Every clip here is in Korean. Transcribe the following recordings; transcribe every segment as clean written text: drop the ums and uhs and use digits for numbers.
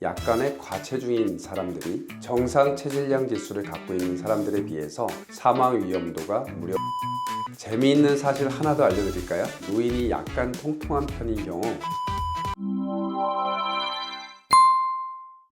약간의 과체중인 사람들이 정상 체질량 지수를 갖고 있는 사람들에 비해서 사망 위험도가 무려 재미있는 사실 하나 더 알려드릴까요? 노인이 약간 통통한 편인 경우.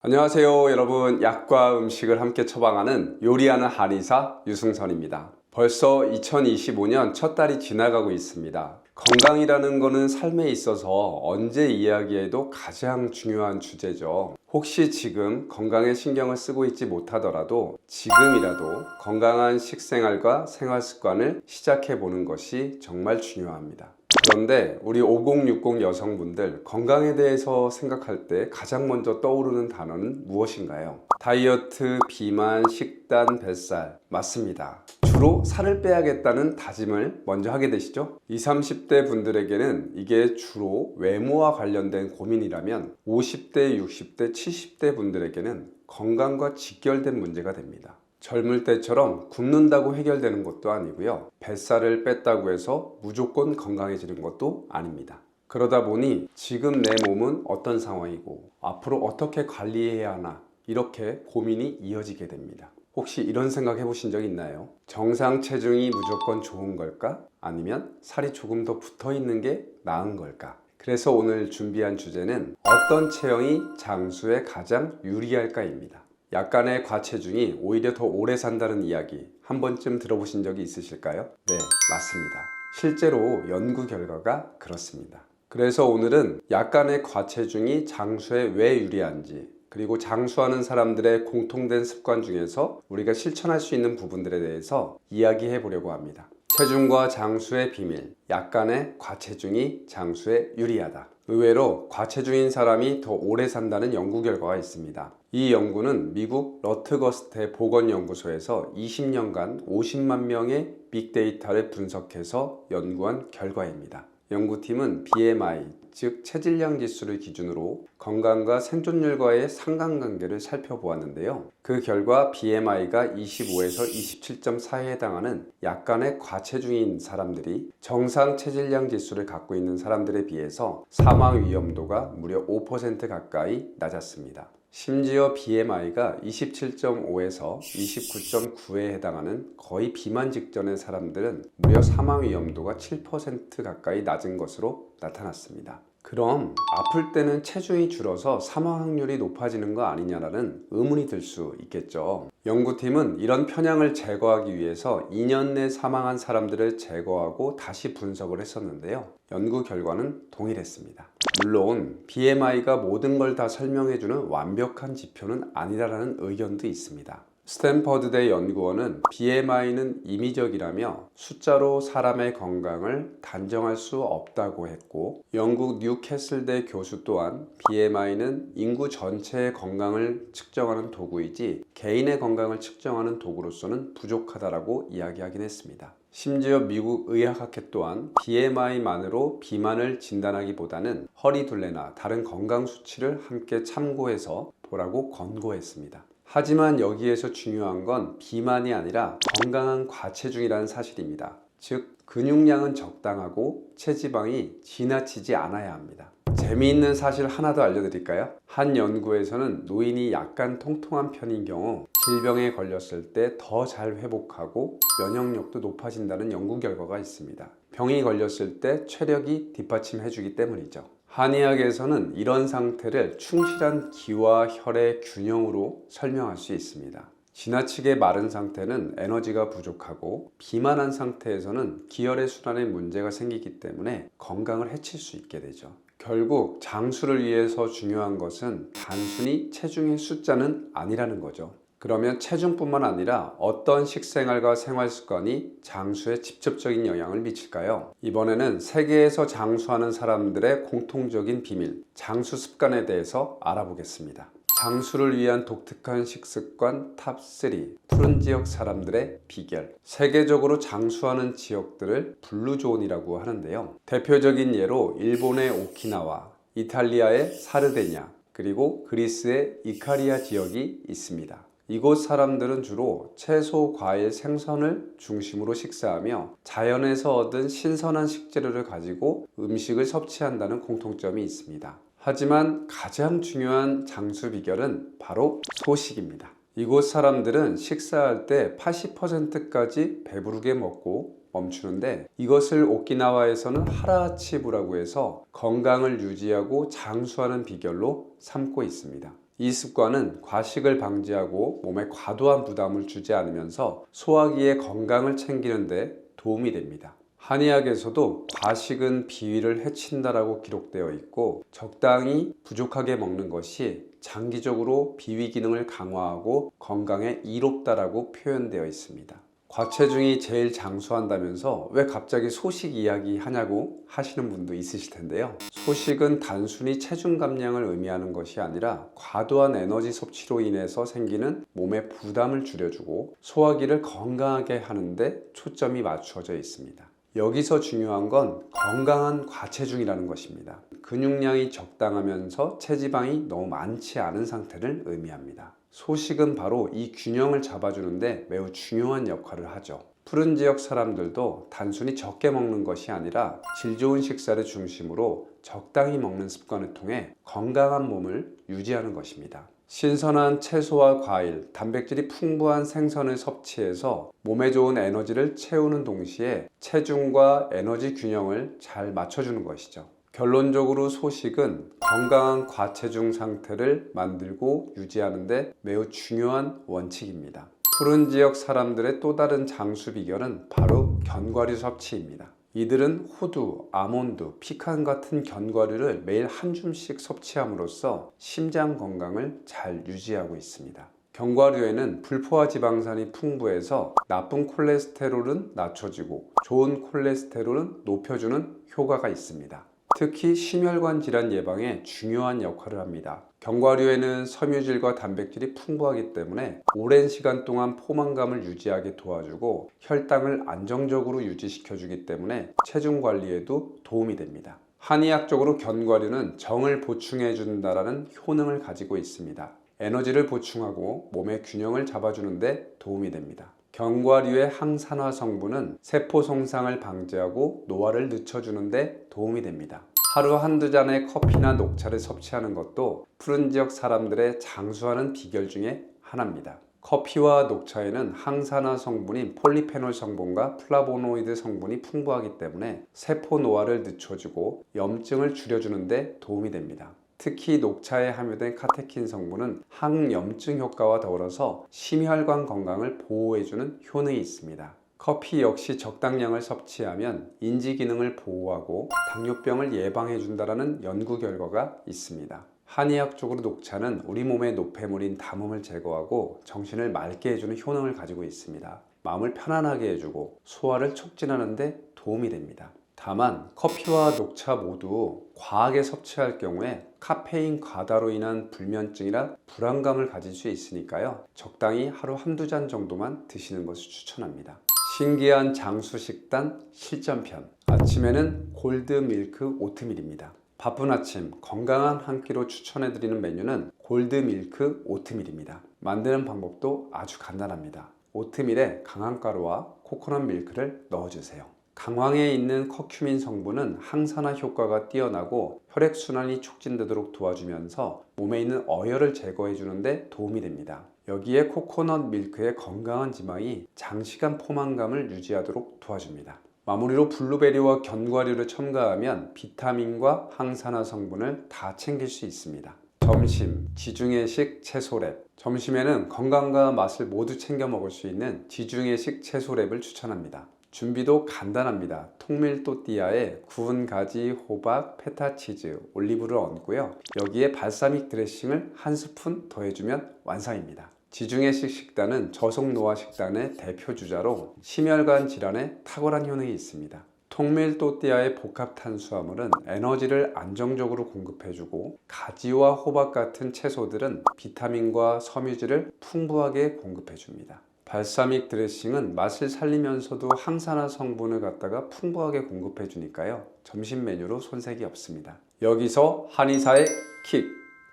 안녕하세요 여러분, 약과 음식을 함께 처방하는 요리하는 한의사 유승선입니다. 벌써 2025년 첫 달이 지나가고 있습니다. 건강이라는 것은 삶에 있어서 언제 이야기해도 가장 중요한 주제죠. 혹시 지금 건강에 신경을 쓰고 있지 못하더라도 지금이라도 건강한 식생활과 생활습관을 시작해 보는 것이 정말 중요합니다. 그런데 우리 5060 여성분들, 건강에 대해서 생각할 때 가장 먼저 떠오르는 단어는 무엇인가요? 다이어트, 비만, 식단, 뱃살. 맞습니다. 주로 살을 빼야겠다는 다짐을 먼저 하게 되시죠? 20, 30대 분들에게는 이게 주로 외모와 관련된 고민이라면 50대, 60대, 70대 분들에게는 건강과 직결된 문제가 됩니다. 젊을 때처럼 굶는다고 해결되는 것도 아니고요. 뱃살을 뺐다고 해서 무조건 건강해지는 것도 아닙니다. 그러다 보니 지금 내 몸은 어떤 상황이고 앞으로 어떻게 관리해야 하나, 이렇게 고민이 이어지게 됩니다. 혹시 이런 생각 해보신 적 있나요? 정상 체중이 무조건 좋은 걸까? 아니면 살이 조금 더 붙어 있는 게 나은 걸까? 그래서 오늘 준비한 주제는 어떤 체형이 장수에 가장 유리할까입니다. 약간의 과체중이 오히려 더 오래 산다는 이야기 한 번쯤 들어보신 적이 있으실까요? 네, 맞습니다. 실제로 연구 결과가 그렇습니다. 그래서 오늘은 약간의 과체중이 장수에 왜 유리한지, 그리고 장수하는 사람들의 공통된 습관 중에서 우리가 실천할 수 있는 부분들에 대해서 이야기해 보려고 합니다. 체중과 장수의 비밀, 약간의 과체중이 장수에 유리하다. 의외로 과체중인 사람이 더 오래 산다는 연구 결과가 있습니다. 이 연구는 미국 러트거스트 보건연구소에서 20년간 50만 명의 빅데이터를 분석해서 연구한 결과입니다. 연구팀은 BMI, 즉 체질량 지수를 기준으로 건강과 생존율과의 상관관계를 살펴보았는데요. 그 결과 BMI가 25에서 27.4에 해당하는 약간의 과체중인 사람들이 정상 체질량 지수를 갖고 있는 사람들에 비해서 사망 위험도가 무려 5% 가까이 낮았습니다. 심지어 BMI가 27.5에서 29.9에 해당하는 거의 비만 직전의 사람들은 무려 사망 위험도가 7% 가까이 낮은 것으로 나타났습니다. 그럼 아플 때는 체중이 줄어서 사망 확률이 높아지는 거 아니냐라는 의문이 들 수 있겠죠. 연구팀은 이런 편향을 제거하기 위해서 2년 내 사망한 사람들을 제거하고 다시 분석을 했었는데요. 연구 결과는 동일했습니다. 물론 BMI가 모든 걸 다 설명해주는 완벽한 지표는 아니라는 의견도 있습니다. 스탠퍼드대 연구원은 BMI는 임의적이라며 숫자로 사람의 건강을 단정할 수 없다고 했고, 영국 뉴캐슬대 교수 또한 BMI는 인구 전체의 건강을 측정하는 도구이지 개인의 건강을 측정하는 도구로서는 부족하다고 이야기하긴 했습니다. 심지어 미국 의학학회 또한 BMI만으로 비만을 진단하기보다는 허리둘레나 다른 건강 수치를 함께 참고해서 보라고 권고했습니다. 하지만 여기에서 중요한 건 비만이 아니라 건강한 과체중이라는 사실입니다. 즉, 근육량은 적당하고 체지방이 지나치지 않아야 합니다. 재미있는 사실 하나 더 알려드릴까요? 한 연구에서는 노인이 약간 통통한 편인 경우 질병에 걸렸을 때 더 잘 회복하고 면역력도 높아진다는 연구 결과가 있습니다. 병이 걸렸을 때 체력이 뒷받침해주기 때문이죠. 한의학에서는 이런 상태를 충실한 기와 혈의 균형으로 설명할 수 있습니다. 지나치게 마른 상태는 에너지가 부족하고, 비만한 상태에서는 기혈의 순환에 문제가 생기기 때문에 건강을 해칠 수 있게 되죠. 결국 장수를 위해서 중요한 것은 단순히 체중의 숫자는 아니라는 거죠. 그러면 체중뿐만 아니라 어떤 식생활과 생활 습관이 장수에 직접적인 영향을 미칠까요? 이번에는 세계에서 장수하는 사람들의 공통적인 비밀, 장수 습관에 대해서 알아보겠습니다. 장수를 위한 독특한 식습관 탑3, 푸른 지역 사람들의 비결. 세계적으로 장수하는 지역들을 블루존이라고 하는데요. 대표적인 예로 일본의 오키나와, 이탈리아의 사르데냐, 그리고 그리스의 이카리아 지역이 있습니다. 이곳 사람들은 주로 채소, 과일, 생선을 중심으로 식사하며 자연에서 얻은 신선한 식재료를 가지고 음식을 섭취한다는 공통점이 있습니다. 하지만 가장 중요한 장수 비결은 바로 소식입니다. 이곳 사람들은 식사할 때 80%까지 배부르게 먹고 멈추는데, 이것을 오키나와에서는 하라치부라고 해서 건강을 유지하고 장수하는 비결로 삼고 있습니다. 이 습관은 과식을 방지하고 몸에 과도한 부담을 주지 않으면서 소화기의 건강을 챙기는 데 도움이 됩니다. 한의학에서도 과식은 비위를 해친다라고 기록되어 있고, 적당히 부족하게 먹는 것이 장기적으로 비위 기능을 강화하고 건강에 이롭다라고 표현되어 있습니다. 과체중이 제일 장수한다면서 왜 갑자기 소식 이야기 하냐고 하시는 분도 있으실 텐데요. 소식은 단순히 체중 감량을 의미하는 것이 아니라 과도한 에너지 섭취로 인해서 생기는 몸의 부담을 줄여주고 소화기를 건강하게 하는데 초점이 맞추어져 있습니다. 여기서 중요한 건 건강한 과체중이라는 것입니다. 근육량이 적당하면서 체지방이 너무 많지 않은 상태를 의미합니다. 소식은 바로 이 균형을 잡아주는데 매우 중요한 역할을 하죠. 푸른 지역 사람들도 단순히 적게 먹는 것이 아니라 질 좋은 식사를 중심으로 적당히 먹는 습관을 통해 건강한 몸을 유지하는 것입니다. 신선한 채소와 과일, 단백질이 풍부한 생선을 섭취해서 몸에 좋은 에너지를 채우는 동시에 체중과 에너지 균형을 잘 맞춰주는 것이죠. 결론적으로 소식은 건강한 과체중 상태를 만들고 유지하는 데 매우 중요한 원칙입니다. 푸른 지역 사람들의 또 다른 장수 비결은 바로 견과류 섭취입니다. 이들은 호두, 아몬드, 피칸 같은 견과류를 매일 한 줌씩 섭취함으로써 심장 건강을 잘 유지하고 있습니다. 견과류에는 불포화 지방산이 풍부해서 나쁜 콜레스테롤은 낮춰주고 좋은 콜레스테롤은 높여주는 효과가 있습니다. 특히 심혈관 질환 예방에 중요한 역할을 합니다. 견과류에는 섬유질과 단백질이 풍부하기 때문에 오랜 시간 동안 포만감을 유지하게 도와주고 혈당을 안정적으로 유지시켜주기 때문에 체중 관리에도 도움이 됩니다. 한의학적으로 견과류는 정을 보충해 준다는 효능을 가지고 있습니다. 에너지를 보충하고 몸의 균형을 잡아주는 데 도움이 됩니다. 견과류의 항산화 성분은 세포 손상을 방지하고 노화를 늦춰주는 데 도움이 됩니다. 하루 한두 잔의 커피나 녹차를 섭취하는 것도 푸른 지역 사람들의 장수하는 비결 중에 하나입니다. 커피와 녹차에는 항산화 성분인 폴리페놀 성분과 플라보노이드 성분이 풍부하기 때문에 세포 노화를 늦춰주고 염증을 줄여주는 데 도움이 됩니다. 특히 녹차에 함유된 카테킨 성분은 항염증 효과와 더불어서 심혈관 건강을 보호해주는 효능이 있습니다. 커피 역시 적당량을 섭취하면 인지 기능을 보호하고 당뇨병을 예방해준다는 연구 결과가 있습니다. 한의학적으로 녹차는 우리 몸의 노폐물인 담음을 제거하고 정신을 맑게 해주는 효능을 가지고 있습니다. 마음을 편안하게 해주고 소화를 촉진하는 데 도움이 됩니다. 다만 커피와 녹차 모두 과하게 섭취할 경우에 카페인 과다로 인한 불면증이나 불안감을 가질 수 있으니까요. 적당히 하루 한두 잔 정도만 드시는 것을 추천합니다. 신기한 장수 식단 실전편. 아침에는 골드 밀크 오트밀입니다. 바쁜 아침 건강한 한 끼로 추천해드리는 메뉴는 골드 밀크 오트밀입니다. 만드는 방법도 아주 간단합니다. 오트밀에 강황 가루와 코코넛 밀크를 넣어주세요. 강황에 있는 커큐민 성분은 항산화 효과가 뛰어나고 혈액순환이 촉진되도록 도와주면서 몸에 있는 어혈을 제거해 주는데 도움이 됩니다. 여기에 코코넛 밀크의 건강한 지방이 장시간 포만감을 유지하도록 도와줍니다. 마무리로 블루베리와 견과류를 첨가하면 비타민과 항산화 성분을 다 챙길 수 있습니다. 점심, 지중해식 채소랩. 점심에는 건강과 맛을 모두 챙겨 먹을 수 있는 지중해식 채소랩을 추천합니다. 준비도 간단합니다. 통밀 또띠아에 구운 가지, 호박, 페타치즈, 올리브를 얹고요. 여기에 발사믹 드레싱을 한 스푼 더해주면 완성입니다. 지중해식 식단은 저속노화 식단의 대표 주자로 심혈관 질환에 탁월한 효능이 있습니다. 통밀 또띠아의 복합 탄수화물은 에너지를 안정적으로 공급해주고 가지와 호박 같은 채소들은 비타민과 섬유질을 풍부하게 공급해줍니다. 발사믹 드레싱은 맛을 살리면서도 항산화 성분을 갖다가 풍부하게 공급해 주니까요. 점심 메뉴로 손색이 없습니다. 여기서 한의사의 킥!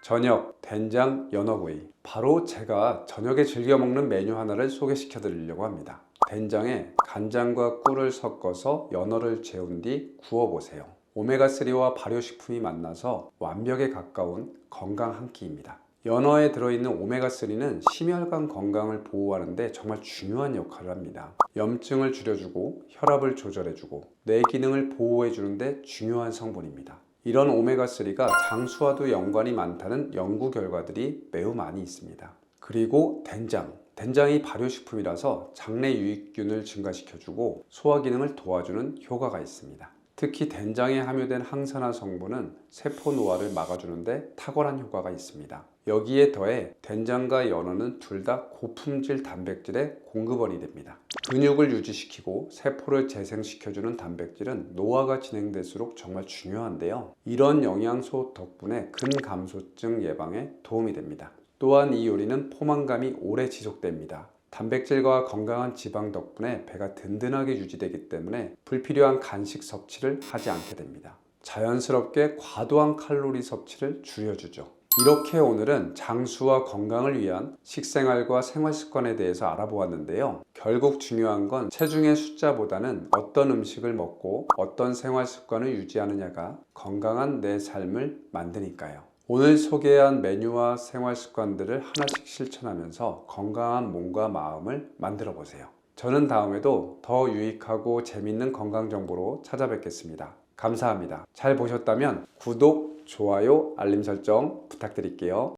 저녁 된장 연어구이. 바로 제가 저녁에 즐겨 먹는 메뉴 하나를 소개시켜 드리려고 합니다. 된장에 간장과 꿀을 섞어서 연어를 재운 뒤 구워 보세요. 오메가3와 발효식품이 만나서 완벽에 가까운 건강 한 끼입니다. 연어에 들어있는 오메가3는 심혈관 건강을 보호하는데 정말 중요한 역할을 합니다. 염증을 줄여주고 혈압을 조절해주고 뇌 기능을 보호해주는데 중요한 성분입니다. 이런 오메가3가 장수와도 연관이 많다는 연구 결과들이 매우 많이 있습니다. 그리고 된장이 발효식품이라서 장내 유익균을 증가시켜주고 소화 기능을 도와주는 효과가 있습니다. 특히 된장에 함유된 항산화 성분은 세포 노화를 막아주는데 탁월한 효과가 있습니다. 여기에 더해 된장과 연어는 둘 다 고품질 단백질의 공급원이 됩니다. 근육을 유지시키고 세포를 재생시켜주는 단백질은 노화가 진행될수록 정말 중요한데요. 이런 영양소 덕분에 근감소증 예방에 도움이 됩니다. 또한 이 요리는 포만감이 오래 지속됩니다. 단백질과 건강한 지방 덕분에 배가 든든하게 유지되기 때문에 불필요한 간식 섭취를 하지 않게 됩니다. 자연스럽게 과도한 칼로리 섭취를 줄여주죠. 이렇게 오늘은 장수와 건강을 위한 식생활과 생활 습관에 대해서 알아보았는데요. 결국 중요한 건 체중의 숫자보다는 어떤 음식을 먹고 어떤 생활 습관을 유지하느냐가 건강한 내 삶을 만드니까요. 오늘 소개한 메뉴와 생활 습관들을 하나씩 실천하면서 건강한 몸과 마음을 만들어 보세요. 저는 다음에도 더 유익하고 재밌는 건강 정보로 찾아뵙겠습니다. 감사합니다. 잘 보셨다면 구독, 좋아요, 알림 설정 부탁드릴게요.